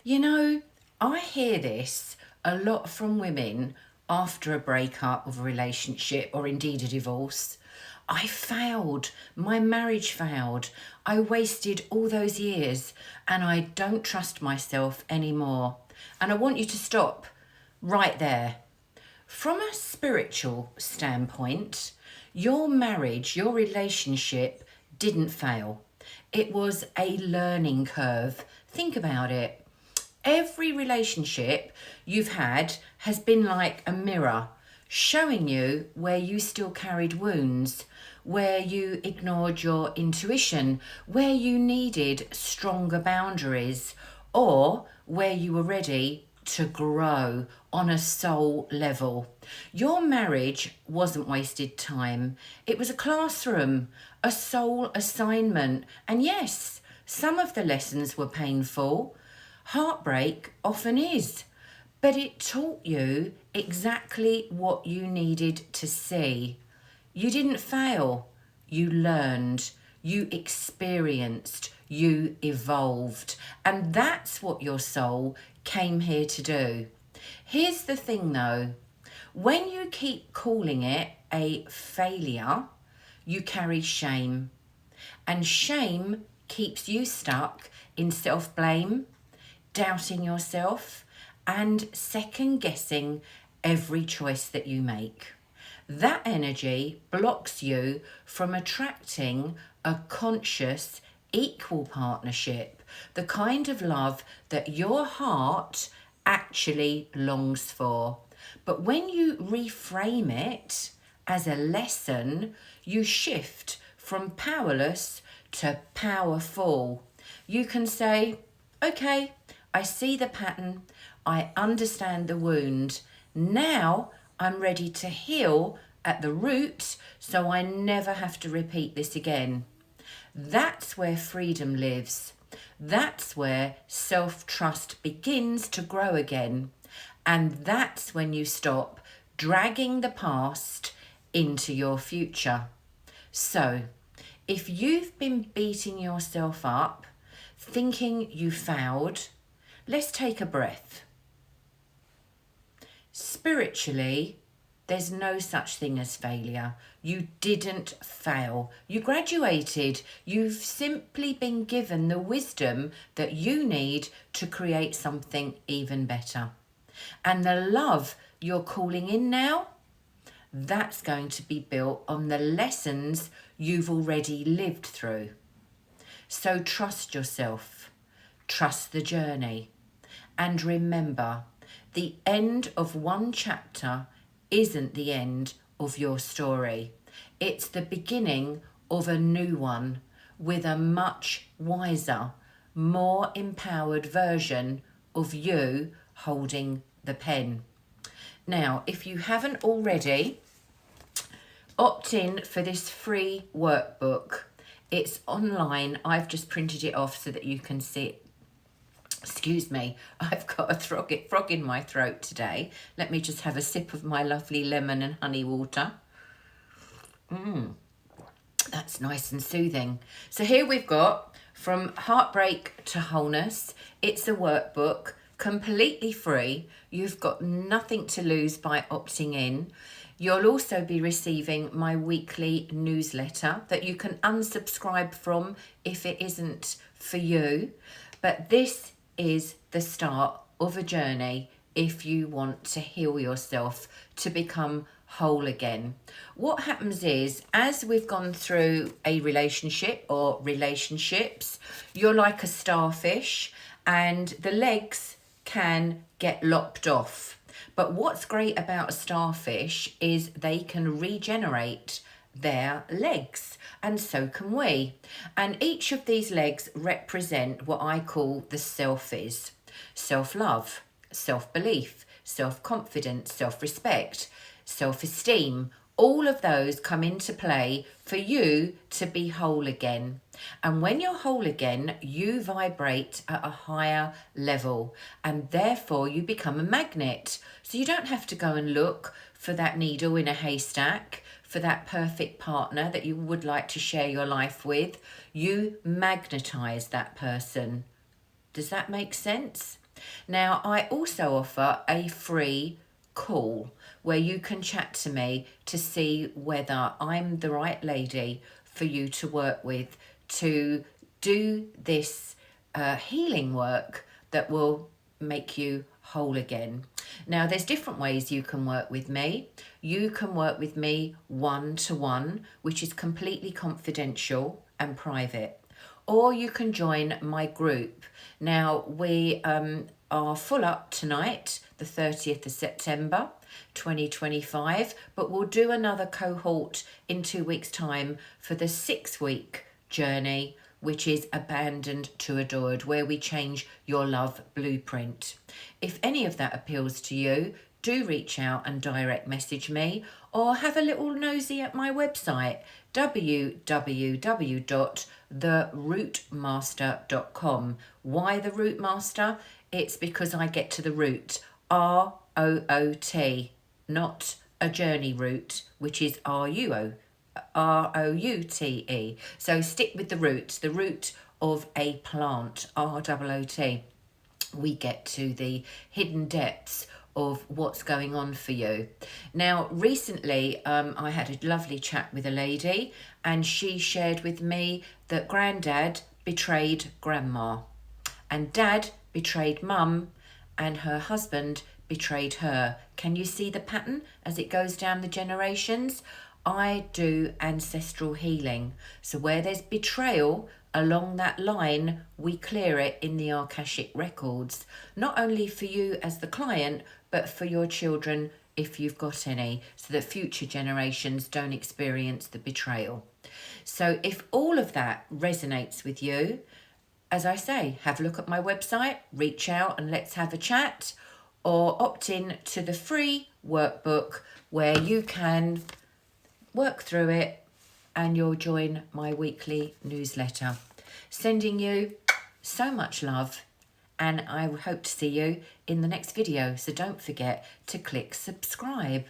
You know, I hear this a lot from women after a breakup of a relationship or indeed a divorce. I failed. My marriage failed. I wasted all those years and I don't trust myself anymore. And I want you to stop right there. From a spiritual standpoint, your marriage, your relationship didn't fail. It was a learning curve. Think about it. Every relationship you've had has been like a mirror, showing you where you still carried wounds, where you ignored your intuition, where you needed stronger boundaries, or where you were ready to grow on a soul level. Your marriage wasn't wasted time. It was a classroom, a soul assignment. And yes, some of the lessons were painful. Heartbreak often is, but it taught you exactly what you needed to see. You didn't fail, you learned, you experienced, you evolved, and that's what your soul came here to do. Here's the thing though, when you keep calling it a failure, you carry shame, and shame keeps you stuck in self-blame, doubting yourself, and second guessing every choice that you make. That energy blocks you from attracting a conscious, equal partnership, the kind of love that your heart actually longs for. But when you reframe it as a lesson, you shift from powerless to powerful. You can say, okay, I see the pattern, I understand the wound. Now I'm ready to heal at the root so I never have to repeat this again. That's where freedom lives. That's where self-trust begins to grow again. And that's when you stop dragging the past into your future. So, if you've been beating yourself up, thinking you failed, let's take a breath. Spiritually, there's no such thing as failure. You didn't fail. You graduated. You've simply been given the wisdom that you need to create something even better. And the love you're calling in now, that's going to be built on the lessons you've already lived through. So trust yourself, trust the journey, and remember, the end of one chapter isn't the end of your story. It's the beginning of a new one with a much wiser, more empowered version of you holding the pen. Now, if you haven't already, opt in for this free workbook. It's online. I've just printed it off so that you can see it. Excuse me, I've got a frog in my throat today. Let me just have a sip of my lovely lemon and honey water. That's nice and soothing. So here we've got From Heartbreak to Wholeness. It's a workbook, completely free. You've got nothing to lose by opting in. You'll also be receiving my weekly newsletter that you can unsubscribe from if it isn't for you. But this is the start of a journey if you want to heal yourself, to become whole again. What happens is, as we've gone through a relationship or relationships, you're like a starfish and the legs can get lopped off. But what's great about a starfish is they can regenerate their legs, and so can we. And each of these legs represent what I call the selfies: self-love, self-belief, self-confidence, self-respect, self-esteem. All of those come into play for you to be whole again. And when you're whole again, you vibrate at a higher level, and therefore you become a magnet. So you don't have to go and look for that needle in a haystack, for that perfect partner that you would like to share your life with. You magnetize that person. Does that make sense? Now, I also offer a free call where you can chat to me to see whether I'm the right lady for you to work with to do this healing work that will make you whole again. Now, there's different ways you can work with me. You can work with me one-to-one, which is completely confidential and private, or you can join my group. Now, we are full up tonight, the 30th of September 2025, but we'll do another cohort in 2 weeks' time for the 6-week journey, which is Abandoned to Adored, where we change your love blueprint. If any of that appeals to you, do reach out and direct message me, or have a little nosy at my website, www.therootmaster.com. Why the Root Master? It's because I get to the root, ROOT, not a journey route, which is ROUTE. So stick with the root of a plant, ROOT. We get to the hidden depths of what's going on for you. Now, recently, I had a lovely chat with a lady, and she shared with me that Granddad betrayed Grandma, and Dad betrayed Mum, and her husband betrayed her. Can you see the pattern as it goes down the generations? I do ancestral healing. So where there's betrayal along that line, we clear it in the Akashic records, not only for you as the client, but for your children if you've got any, so that future generations don't experience the betrayal. So if all of that resonates with you, as I say, have a look at my website, reach out and let's have a chat, or opt in to the free workbook where you can work through it and you'll join my weekly newsletter. Sending you so much love, and I hope to see you in the next video. So don't forget to click subscribe.